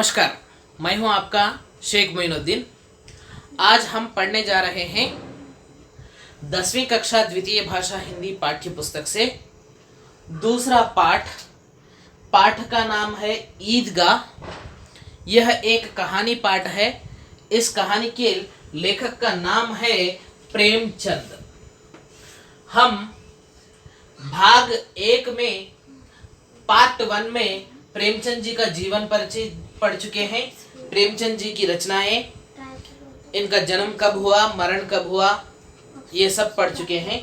नमस्कार, मैं हूं आपका शेख मोइनुद्दीन। आज हम पढ़ने जा रहे हैं 10वीं कक्षा द्वितीय भाषा हिंदी पाठ्य पुस्तक से दूसरा पाठ। पाठ का नाम है ईदगाह। यह एक कहानी पाठ है। इस कहानी के लेखक का नाम है प्रेमचंद। हम भाग 1 में पार्ट 1 में प्रेमचंद जी का जीवन परिचय पढ़ चुके हैं। प्रेमचंद जी की रचनाएं, इनका जन्म कब हुआ, मरण कब हुआ, ये सब पढ़ चुके हैं।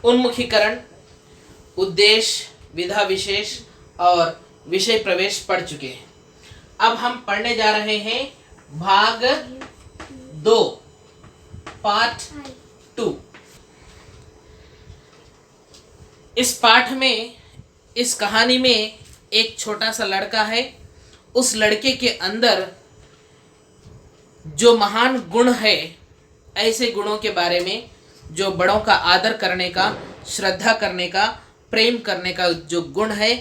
उन्मुखीकरण, उद्देश्य, विधा विशेष और विषय प्रवेश पढ़ चुके हैं। अब हम पढ़ने जा रहे हैं भाग 2 पार्ट 2। इस पाठ में, इस कहानी में एक छोटा सा लड़का है। उस लड़के के अंदर जो महान गुण है, ऐसे गुणों के बारे में, जो बड़ों का आदर करने का, श्रद्धा करने का, प्रेम करने का जो गुण है,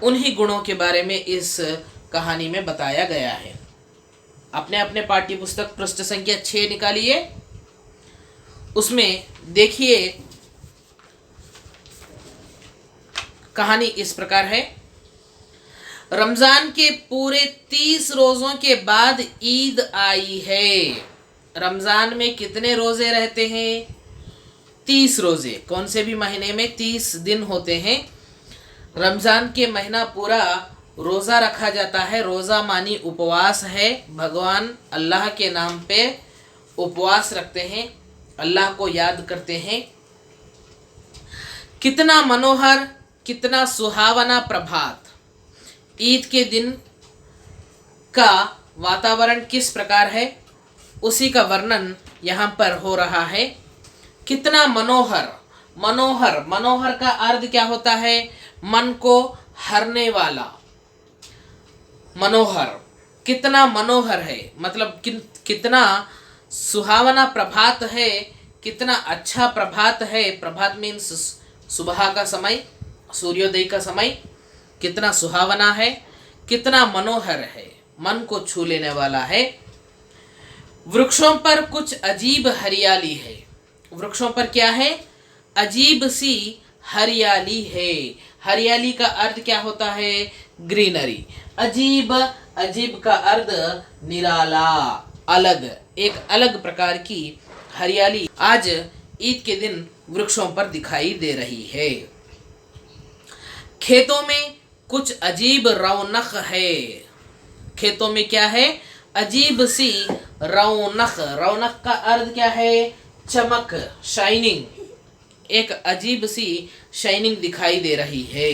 उन्हीं गुणों के बारे में इस कहानी में बताया गया है। अपने अपने पाठ्य पुस्तक पृष्ठ संख्या 6 निकालिए। उसमें देखिए, कहानी इस प्रकार है। रमजान के पूरे 30 रोज़ों के बाद ईद आई है। रमजान में कितने रोज़े रहते हैं? 30 रोज़े। कौन से भी महीने में 30 दिन होते हैं। रमजान के महीना पूरा रोज़ा रखा जाता है। रोज़ा मानी उपवास है। भगवान अल्लाह के नाम पे उपवास रखते हैं, अल्लाह को याद करते हैं। कितना मनोहर, कितना सुहावना प्रभात। ईद के दिन का वातावरण किस प्रकार है, उसी का वर्णन यहाँ पर हो रहा है। कितना मनोहर। मनोहर, मनोहर का अर्थ क्या होता है? मन को हरने वाला। मनोहर, कितना मनोहर है मतलब कितना सुहावना प्रभात है, कितना अच्छा प्रभात है। प्रभात मीन्स सुबह का समय, सूर्योदय का समय। कितना सुहावना है, कितना मनोहर है, मन को छू लेने वाला है। वृक्षों पर कुछ अजीब हरियाली है। वृक्षों पर क्या है? अजीब सी हरियाली है। हरियाली का अर्थ क्या होता है? ग्रीनरी। अजीब, अजीब का अर्थ निराला, अलग, एक अलग प्रकार की हरियाली आज ईद के दिन वृक्षों पर दिखाई दे रही है। खेतों में कुछ अजीब रौनक है। खेतों में क्या है? अजीब सी रौनक। रौनक का अर्थ क्या है? चमक, शाइनिंग। एक अजीब सी शाइनिंग दिखाई दे रही है।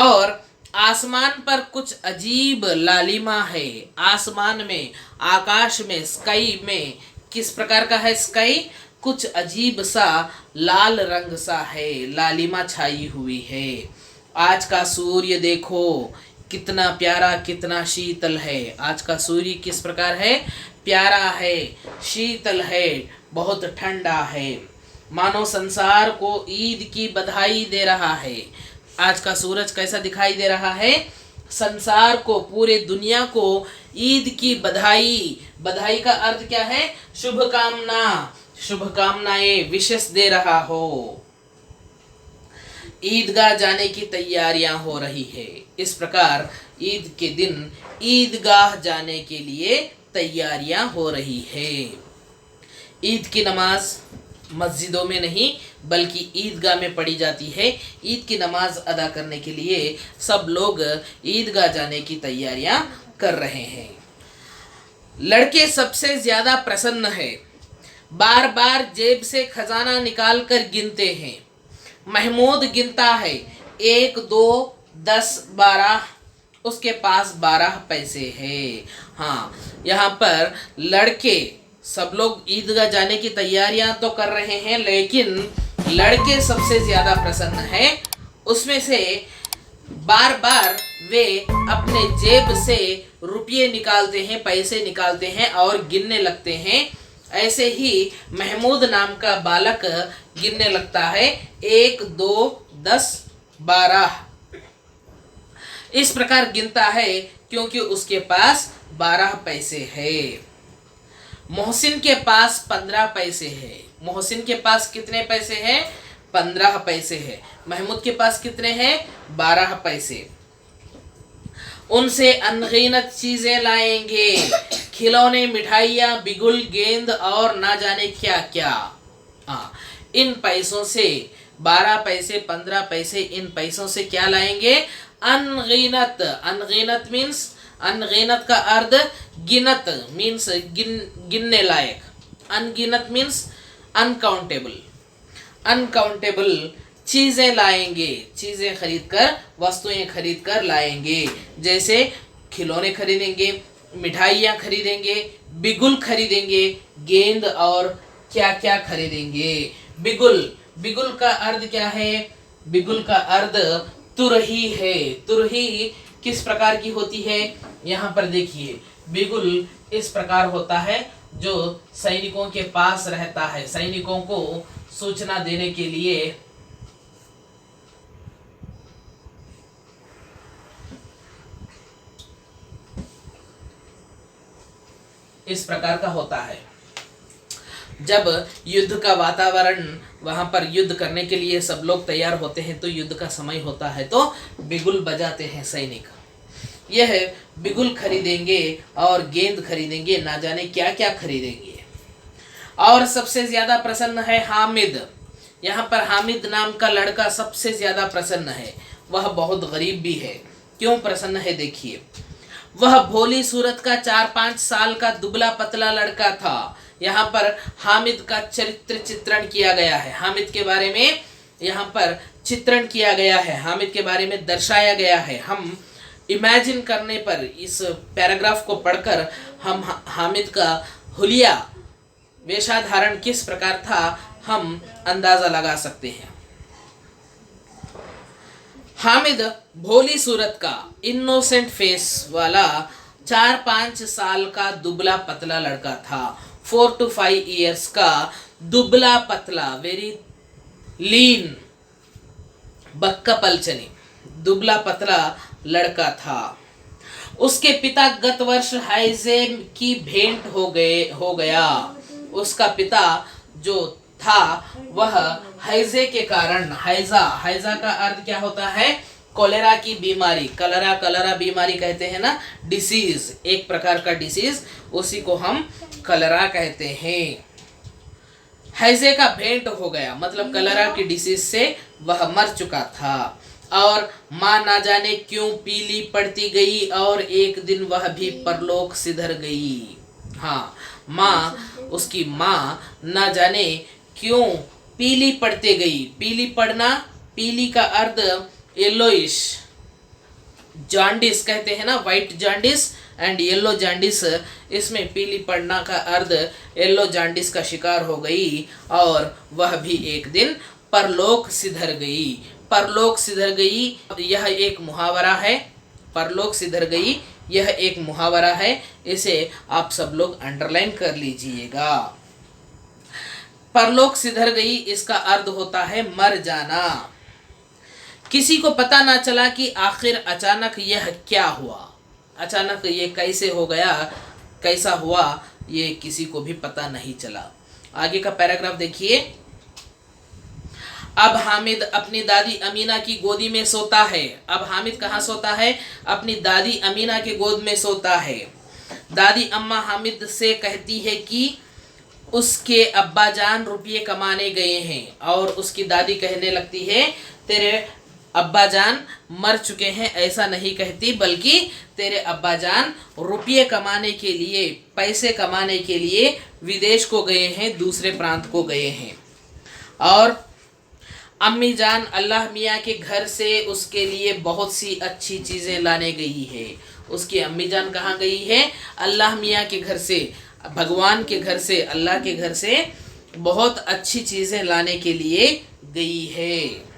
और आसमान पर कुछ अजीब लालिमा है। आसमान में, आकाश में, स्काई में किस प्रकार का है? स्काई कुछ अजीब सा लाल रंग सा है, लालिमा छाई हुई है। आज का सूर्य देखो कितना प्यारा, कितना शीतल है। आज का सूर्य किस प्रकार है? प्यारा है, शीतल है, बहुत ठंडा है। मानो संसार को ईद की बधाई दे रहा है। आज का सूरज कैसा दिखाई दे रहा है? संसार को, पूरे दुनिया को ईद की बधाई। बधाई का अर्थ क्या है? शुभकामना, शुभकामनाएं, विशेष दे रहा हो। ईदगाह जाने की तैयारियां हो रही है। इस प्रकार ईद के दिन ईदगाह जाने के लिए तैयारियां हो रही है। ईद की नमाज मस्जिदों में नहीं बल्कि ईदगाह में पढ़ी जाती है। ईद की नमाज अदा करने के लिए सब लोग ईदगाह जाने की तैयारियां कर रहे हैं। लड़के सबसे ज्यादा प्रसन्न है। बार बार जेब से खजाना निकाल कर गिनते हैं। महमूद गिनता है 1, 2, 10, 12। उसके पास 12 पैसे हैं। हाँ, यहाँ पर लड़के सब लोग ईदगाह जाने की तैयारियां तो कर रहे हैं, लेकिन लड़के सबसे ज्यादा प्रसन्न हैं। उसमें से बार बार वे अपने जेब से रुपये निकालते हैं, पैसे निकालते हैं और गिनने लगते हैं। ऐसे ही महमूद नाम का बालक गिनने लगता है 1, 2, 10, 12। इस प्रकार गिनता है क्योंकि उसके पास 12 पैसे है। मोहसिन के पास 15 पैसे है। मोहसिन के पास कितने पैसे हैं? 15 पैसे है। महमूद के पास कितने हैं? 12 पैसे। उनसे अनगिनत चीजें लाएंगे, खिलौने, मिठाइयाँ, बिगुल, गेंद और ना जाने क्या क्या। हाँ, इन पैसों से 12 पैसे, 15 पैसे, इन पैसों से क्या लाएंगे? अनगिनत। अनगिनत मीन्स, अनगिनत का अर्थ गिनत मीन्स गिनने लायक। अनगिनत मीन्स अनकाउंटेबल। अनकाउंटेबल चीजें लाएंगे, चीजें खरीद कर, वस्तुएं खरीद कर लाएंगे। जैसे खिलौने खरीदेंगे, मिठाइयाँ खरीदेंगे, बिगुल खरीदेंगे, गेंद और क्या क्या खरीदेंगे। बिगुल, बिगुल का अर्थ क्या है? बिगुल का अर्थ तुरही है। तुरही किस प्रकार की होती है? यहाँ पर देखिए, बिगुल इस प्रकार होता है जो सैनिकों के पास रहता है, सैनिकों को सूचना देने के लिए। इस प्रकार का होता है। जब युद्ध का वातावरण, वहां पर युद्ध करने के लिए सब लोग तैयार होते हैं, तो युद्ध का समय होता है, तो बिगुल बजाते हैं सैनिक। यह बिगुल खरीदेंगे और गेंद खरीदेंगे, ना जाने क्या क्या खरीदेंगे। और सबसे ज्यादा प्रसन्न है हामिद। यहाँ पर हामिद नाम का लड़का सबसे ज्यादा प्रसन्न है। वह बहुत गरीब भी है। क्यों प्रसन्न है? देखिए, वह भोली सूरत का 4-5 साल का दुबला पतला लड़का था। यहाँ पर हामिद का चरित्र चित्रण किया गया है। हामिद के बारे में यहाँ पर चित्रण किया गया है, हामिद के बारे में दर्शाया गया है। हम इमेजिन करने पर, इस पैराग्राफ को पढ़कर हम हामिद का हुलिया वेशधारण किस प्रकार था, हम अंदाजा लगा सकते हैं। हामिद भोली सूरत का, इनोसेंट फेस वाला 4-5 साल का दुबला पतला लड़का था। 4 to 5 years का दुबला पतला, वेरी लीन, बक्का पलचनी, दुबला पतला लड़का था। उसके पिता गत वर्ष हैजे की भेंट हो गया। उसका पिता जो था वह हैजे के कारण, हैजा का अर्थ क्या होता है? कोलेरा की बीमारी, कलरा बीमारी कहते हैं ना, डिसीज, एक प्रकार का डिसीज, उसी को हम कलरा कहते हैं। हैजे का भेंट हो गया मतलब कलरा की डिसीज से वह मर चुका था। और माँ ना जाने क्यों पीली पड़ती गई और एक दिन वह भी परलोक सिधर गई। हाँ, माँ, उसकी माँ ना जाने क्यों पीली पड़ते गई। पीली पड़ना, पीली का अर्थ येलोइश, जॉन्डिस कहते हैं ना, white jaundice and yellow jaundice. इसमें पीली पड़ना का अर्थ येलो जॉन्डिस का शिकार हो गई और वह भी एक दिन परलोक सिधर गई। परलोक सिधर गई, यह एक मुहावरा है। परलोक सिधर गई, यह एक मुहावरा है। इसे आप सब लोग अंडरलाइन कर लीजिएगा। परलोक सिधर गई, इसका अर्थ होता है मर जाना। किसी को पता ना चला कि आखिर अचानक यह क्या हुआ, अचानक ये कैसे हो गया, कैसा हुआ, ये किसी को भी पता नहीं चला। आगे का पैराग्राफ देखिए। अब हामिद अपनी दादी अमीना की गोदी में सोता है। अब हामिद कहाँ सोता है? अपनी दादी अमीना के गोद में सोता है। दादी अम्मा हामिद से कहती है कि उसके अब्बा जान रुपये कमाने गए हैं और उसकी दादी कहने लगती है तेरे अब्बा जान मर चुके हैं। ऐसा नहीं कहती, बल्कि तेरे अब्बा जान रुपये कमाने के लिए, पैसे कमाने के लिए विदेश को गए हैं, दूसरे प्रांत को गए हैं। और अम्मी जान अल्लाह मियाँ के घर से उसके लिए बहुत सी अच्छी चीज़ें लाने गई है। उसकी अम्मी जान कहाँ गई है? अल्लाह मियाँ के घर से, भगवान के घर से, अल्लाह के घर से बहुत अच्छी चीज़ें लाने के लिए गई है।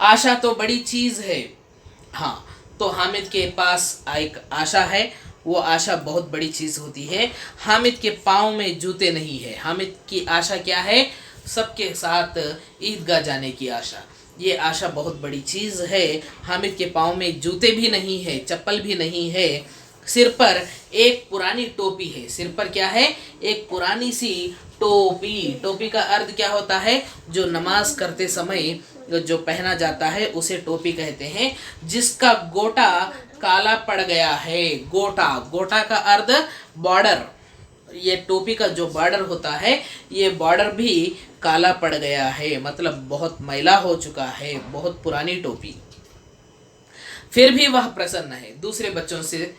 आशा तो बड़ी चीज़ है। हाँ, तो हामिद के पास एक आशा है, वो आशा बहुत बड़ी चीज़ होती है। हामिद के पाँव में जूते नहीं है। हामिद की आशा क्या है? सबके साथ ईदगाह जाने की आशा। ये आशा बहुत बड़ी चीज़ है। हामिद के पाँव में जूते भी नहीं है, चप्पल भी नहीं है, सिर पर एक पुरानी टोपी है। सिर पर क्या है? एक पुरानी सी टोपी। टोपी का अर्थ क्या होता है? जो नमाज करते समय जो पहना जाता है उसे टोपी कहते हैं, जिसका गोटा काला पड़ गया है। गोटा, गोटा का अर्थ बॉर्डर। ये टोपी का जो बॉर्डर होता है, ये बॉर्डर भी काला पड़ गया है, मतलब बहुत मैला हो चुका है, बहुत पुरानी टोपी। फिर भी वह प्रसन्न है। दूसरे बच्चों से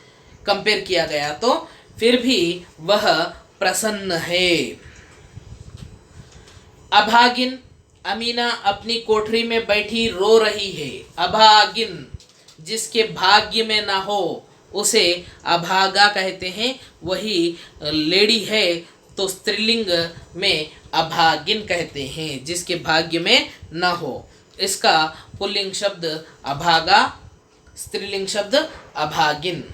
कंपेयर किया गया तो फिर भी वह प्रसन्न है। अभागिन, अमीना अपनी कोठरी में बैठी रो रही है। अभागिन, जिसके भाग्य में ना हो उसे अभागा कहते हैं, वही लेडी है तो स्त्रीलिंग में अभागिन कहते हैं, जिसके भाग्य में न हो। इसका पुल्लिंग शब्द अभागा, स्त्रीलिंग शब्द अभागिन।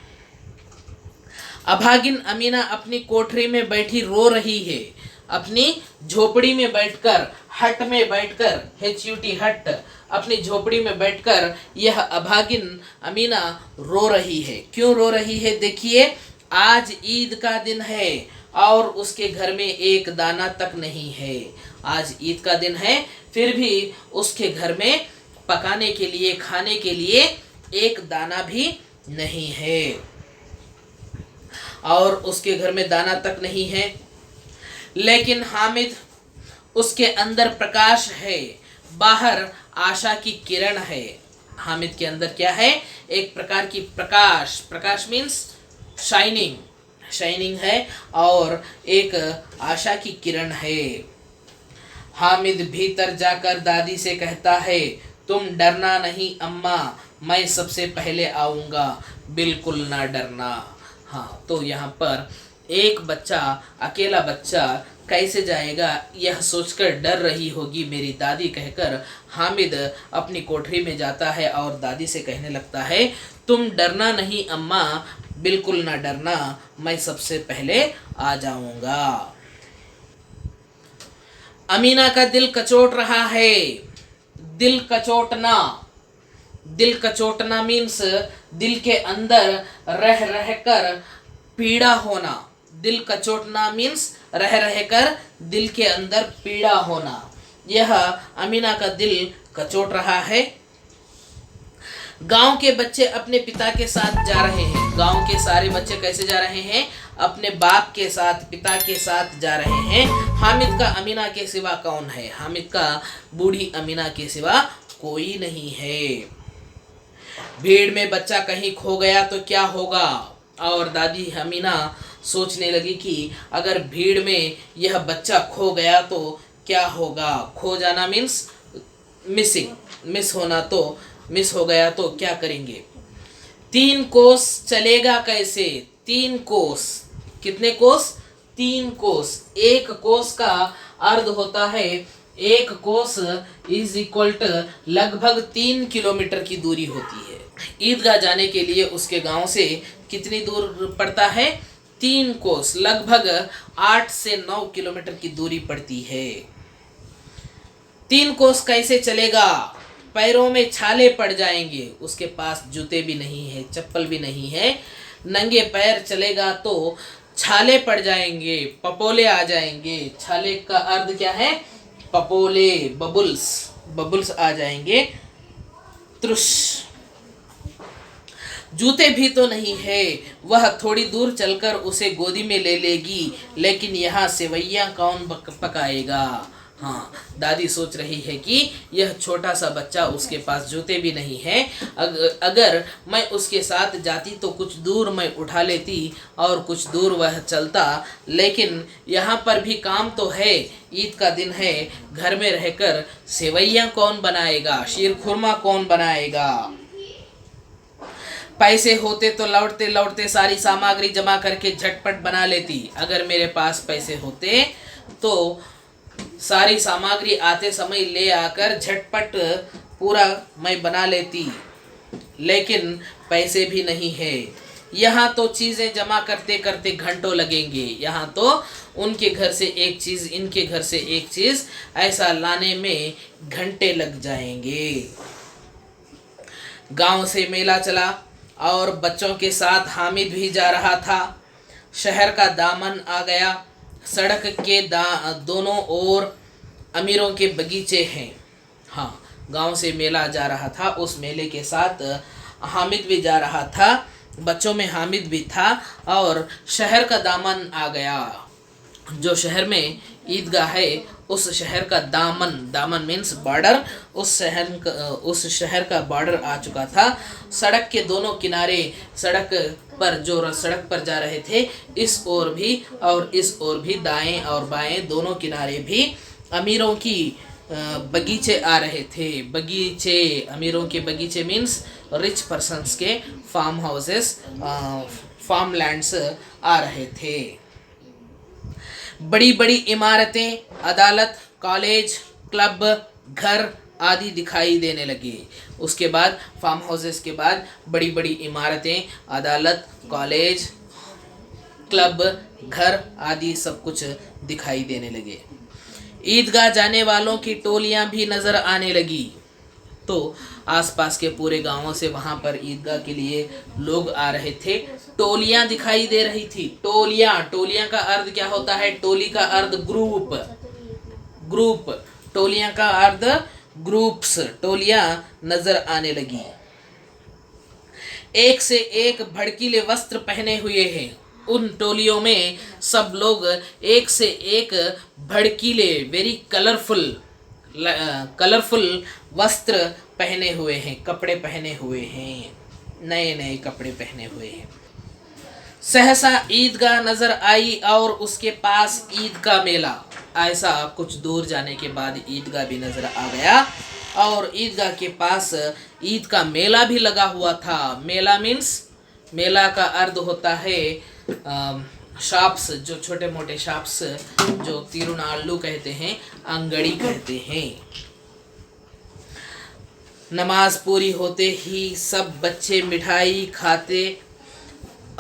अभागिन अमीना अपनी कोठरी में बैठी रो रही है। अपनी झोपड़ी में बैठकर, हट में बैठकर, HUT हट, अपनी झोपड़ी में बैठकर यह अभागिन अमीना रो रही है। क्यों रो रही है? देखिए, आज ईद का दिन है और उसके घर में एक दाना तक नहीं है। आज ईद का दिन है, फिर भी उसके घर में पकाने के लिए, खाने के लिए एक दाना भी नहीं है, और उसके घर में दाना तक नहीं है। लेकिन हामिद, उसके अंदर प्रकाश है, बाहर आशा की किरण है। हामिद के अंदर क्या है? एक प्रकार की प्रकाश। प्रकाश मीन्स शाइनिंग, शाइनिंग है, और एक आशा की किरण है। हामिद भीतर जाकर दादी से कहता है, तुम डरना नहीं अम्मा, मैं सबसे पहले आऊँगा, बिल्कुल ना डरना। हाँ, तो यहाँ पर एक बच्चा, अकेला बच्चा कैसे जाएगा यह सोचकर डर रही होगी मेरी दादी कहकर हामिद अपनी कोठरी में जाता है और दादी से कहने लगता है, तुम डरना नहीं अम्मा, बिल्कुल ना डरना, मैं सबसे पहले आ जाऊंगा। अमीना का दिल कचोट रहा है। दिल कचोटना, दिल कचोटना मीन्स दिल के अंदर रह रहकर पीड़ा होना। दिल कचोटना मीन्स रह रहकर दिल के अंदर पीड़ा होना। यह अमीना का दिल कचोट रहा है। गांव के बच्चे अपने पिता के साथ जा रहे हैं। गांव के सारे बच्चे कैसे जा रहे हैं? अपने बाप के साथ, पिता के साथ जा रहे हैं। हामिद का अमीना के सिवा कौन है? हामिद का बूढ़ी अमीना के सिवा कोई नहीं है। भीड़ में बच्चा कहीं खो गया तो क्या होगा? और दादी अमीना सोचने लगी कि अगर भीड़ में यह बच्चा खो गया तो क्या होगा। खो जाना मीन्स मिसिंग, मिस होना, तो मिस हो गया तो क्या करेंगे। 3 कोस चलेगा कैसे? 3 कोस, कितने कोस? 3 कोस। 1 कोस का अर्थ होता है, 1 कोस इज इक्वल टू लगभग 3 किलोमीटर की दूरी होती है। ईदगाह जाने के लिए उसके गांव से कितनी दूर पड़ता है? 3 कोस, लगभग 8 से 9 किलोमीटर की दूरी पड़ती है। 3 कोस कैसे चलेगा? पैरों में छाले पड़ जाएंगे। उसके पास जूते भी नहीं है, चप्पल भी नहीं है, नंगे पैर चलेगा तो छाले पड़ जाएंगे, पपोले आ जाएंगे। छाले का अर्थ क्या है? पपोले, बबुल्स, बबुल्स आ जाएंगे। त्रुष, जूते भी तो नहीं है। वह थोड़ी दूर चलकर उसे गोदी में ले लेगी, लेकिन यहाँ सेवैयाँ कौन पकाएगा? हाँ, दादी सोच रही है कि यह छोटा सा बच्चा, उसके पास जूते भी नहीं है। अगर मैं उसके साथ जाती तो कुछ दूर मैं उठा लेती और कुछ दूर वह चलता, लेकिन यहाँ पर भी काम तो है। ईद का दिन है, घर में रहकर सेवैयाँ कौन बनाएगा? शीर खुरमा कौन बनाएगा? पैसे होते तो लौटते लौटते सारी सामग्री जमा करके झटपट बना लेती। अगर मेरे पास पैसे होते तो सारी सामग्री आते समय ले आकर झटपट पूरा मैं बना लेती, लेकिन पैसे भी नहीं है। यहाँ तो चीज़ें जमा करते करते घंटों लगेंगे, यहाँ तो उनके घर से एक चीज़, इनके घर से एक चीज़, ऐसा लाने में घंटे लग जाएंगे। गांव से मेला चला और बच्चों के साथ हामिद भी जा रहा था। शहर का दामन आ गया। सड़क के दोनों ओर अमीरों के बगीचे हैं। हाँ, गांव से मेला जा रहा था, उस मेले के साथ हामिद भी जा रहा था, बच्चों में हामिद भी था। और शहर का दामन आ गया। जो शहर में ईदगाह है उस शहर का दामन, दामन मीन्स बॉर्डर, उस शहर का बॉर्डर आ चुका था। सड़क के दोनों किनारे, सड़क पर जा रहे थे, इस ओर भी और इस ओर भी, दाएं और बाएं दोनों किनारे भी अमीरों की बगीचे आ रहे थे। बगीचे, अमीरों के बगीचे मीन्स रिच पर्सन्स के फार्म हाउसेस, फार्म लैंड्स आ रहे थे। बड़ी बड़ी इमारतें, अदालत, कॉलेज, क्लब, घर आदि दिखाई देने लगे। उसके बाद फार्म हाउसेस के बाद बड़ी बड़ी इमारतें, अदालत, कॉलेज, क्लब, घर आदि सब कुछ दिखाई देने लगे। ईदगाह जाने वालों की टोलियां भी नजर आने लगी। तो आसपास के पूरे गांवों से वहां पर ईदगाह के लिए लोग आ रहे थे। टोलियां दिखाई दे रही थी। टोलियां का अर्थ क्या होता है? टोली का अर्थ ग्रुप, टोलियां का अर्थ ग्रुप्स। टोलियां नजर आने लगी। एक से एक भड़कीले वस्त्र पहने हुए हैं। उन टोलियों में सब लोग एक से एक भड़कीले, वेरी कलरफुल वस्त्र पहने हुए हैं, कपड़े पहने हुए हैं, नए नए कपड़े पहने हुए हैं। सहसा ईदगाह नजर आई और उसके पास ईद का मेला। ऐसा कुछ दूर जाने के बाद ईदगाह भी नजर आ गया और ईदगाह के पास ईद का मेला भी लगा हुआ था। मेला मीन्स, मेला का अर्थ होता है शॉप्स, जो छोटे मोटे शॉप्स, जो तिरुनाल्लू कहते हैं, अंगड़ी कहते हैं। नमाज पूरी होते ही सब बच्चे मिठाई खाते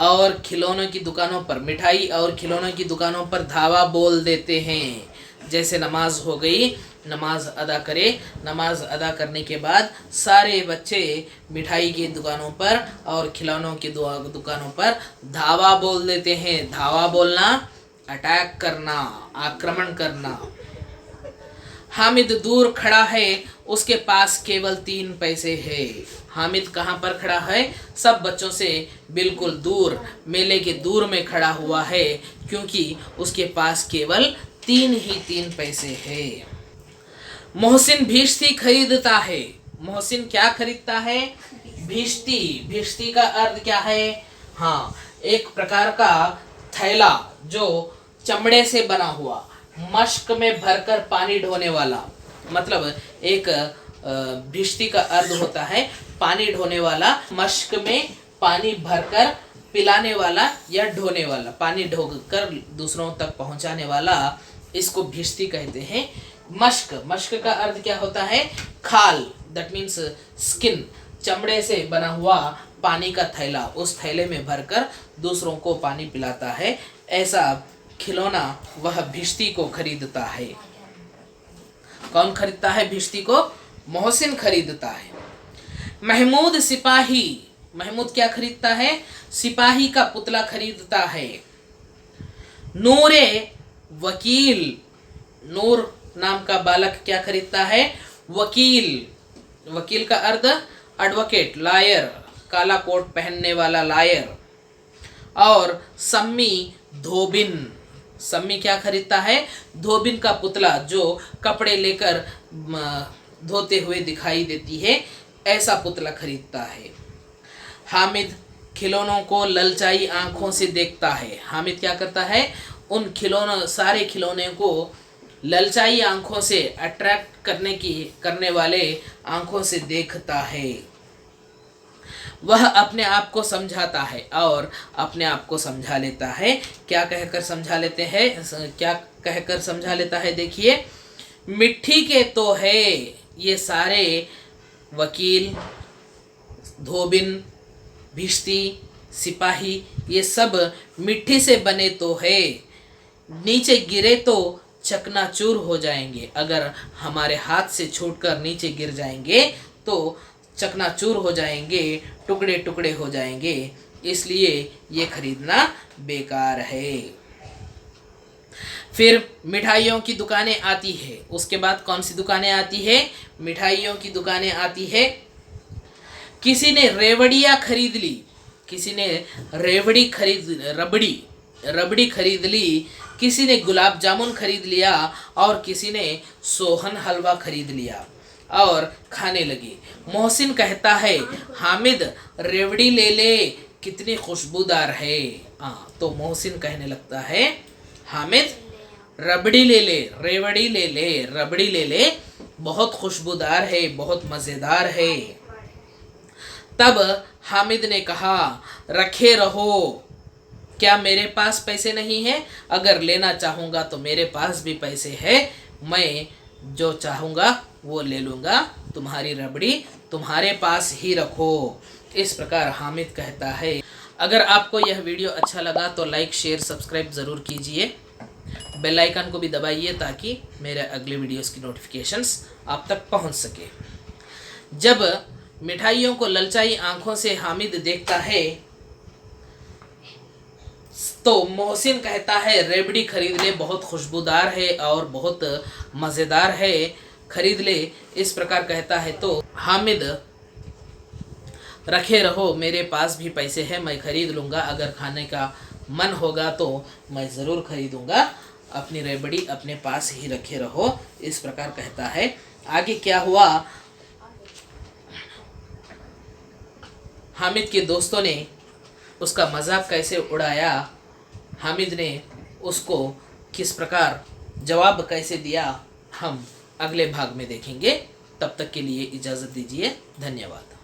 और खिलौनों की दुकानों पर, मिठाई और खिलौनों की दुकानों पर धावा बोल देते हैं। जैसे नमाज हो गई, नमाज अदा करे, नमाज अदा करने के बाद सारे बच्चे मिठाई की दुकानों पर और खिलौनों की दुकानों पर धावा बोल देते हैं। धावा बोलना, अटैक करना, आक्रमण करना। हामिद दूर खड़ा है, उसके पास केवल 3 पैसे है। हामिद कहाँ पर खड़ा है? सब बच्चों से बिल्कुल दूर, मेले के दूर में खड़ा हुआ है, क्योंकि उसके पास केवल 3 पैसे है। मोहसिन भिश्ती खरीदता है। मोहसिन क्या खरीदता है? भिश्ती। भिश्ती का अर्थ क्या है? हाँ, एक प्रकार का थैला जो चमड़े से बना हुआ, मश्क में भरकर पानी ढोने वाला। मतलब एक भिश्ती का अर्थ होता है पानी ढोने वाला, मश्क में पानी भरकर पिलाने वाला या ढोने वाला, पानी ढोकर दूसरों तक पहुंचाने वाला, इसको भिश्ती कहते हैं। मश्क का अर्थ क्या होता है? खाल, दैट मीन्स स्किन, चमड़े से बना हुआ पानी का थैला, उस थैले में भरकर दूसरों को पानी पिलाता है। ऐसा खिलौना वह भिश्ती को खरीदता है। कौन खरीदता है भिश्ती को? मोहसिन खरीदता है। महमूद सिपाही, महमूद क्या खरीदता है? सिपाही का पुतला खरीदता है। नूरे वकील, नूर नाम का बालक क्या खरीदता है? वकील। वकील का अर्थ एडवोकेट, लायर, काला कोट पहनने वाला लायर। और सम्मी धोबिन, सम्मी क्या खरीदता है? धोबिन का पुतला, जो कपड़े लेकर धोते हुए दिखाई देती है, ऐसा पुतला खरीदता है। हामिद खिलौनों को ललचाई आंखों से देखता है। हामिद क्या करता है? उन खिलौनों, सारे खिलौने को ललचाई आंखों से, अट्रैक्ट करने वाले आंखों से देखता है। वह अपने आप को समझाता है और अपने आप को समझा लेता है। क्या कहकर समझा लेता है? देखिए, मिट्टी के तो है ये सारे वकील, धोबिन, भिश्ती, सिपाही ये सब मिट्टी से बने तो है, नीचे गिरे तो चकनाचूर हो जाएंगे। अगर हमारे हाथ से छूटकर नीचे गिर जाएंगे तो चकनाचूर हो जाएंगे, टुकड़े टुकड़े हो जाएंगे, इसलिए ये खरीदना बेकार है। फिर मिठाइयों की दुकानें आती है। उसके बाद कौन सी दुकानें आती है? मिठाइयों की दुकानें आती है। किसी ने रेवड़ियाँ खरीद ली, किसी ने रबड़ी खरीद ली, किसी ने गुलाब जामुन खरीद लिया और किसी ने सोहन हलवा खरीद लिया और खाने लगी। मोहसिन कहता है, हामिद रेवड़ी ले ले, कितनी खुशबूदार है। तो मोहसिन कहने लगता है, हामिद रबड़ी ले ले, रेवड़ी ले ले, रबड़ी ले ले, बहुत खुशबूदार है, बहुत मज़ेदार है। तब हामिद ने कहा, रखे रहो, क्या मेरे पास पैसे नहीं हैं? अगर लेना चाहूँगा तो मेरे पास भी पैसे हैं, मैं जो चाहूँगा वो ले लूँगा, तुम्हारी रबड़ी तुम्हारे पास ही रखो। इस प्रकार हामिद कहता है। अगर आपको यह वीडियो अच्छा लगा तो लाइक, शेयर, सब्सक्राइब ज़रूर कीजिए। बेल आइकन को भी दबाइए ताकि मेरे अगले वीडियोस की नोटिफिकेशंस आप तक पहुंच सके। जब मिठाइयों को ललचाई आंखों से हामिद देखता है तो मोहसिन कहता है, रेवड़ी खरीद ले, बहुत खुशबूदार है और बहुत मज़ेदार है, खरीद ले। इस प्रकार कहता है तो हामिद, रखे रहो, मेरे पास भी पैसे हैं, मैं खरीद लूँगा, अगर खाने का मन होगा तो मैं ज़रूर खरीदूँगा, अपनी रेवड़ी अपने पास ही रखे रहो। इस प्रकार कहता है। आगे क्या हुआ? हामिद के दोस्तों ने उसका मजाक कैसे उड़ाया, हामिद ने उसको किस प्रकार जवाब कैसे दिया, हम अगले भाग में देखेंगे। तब तक के लिए इजाज़त दीजिए। धन्यवाद।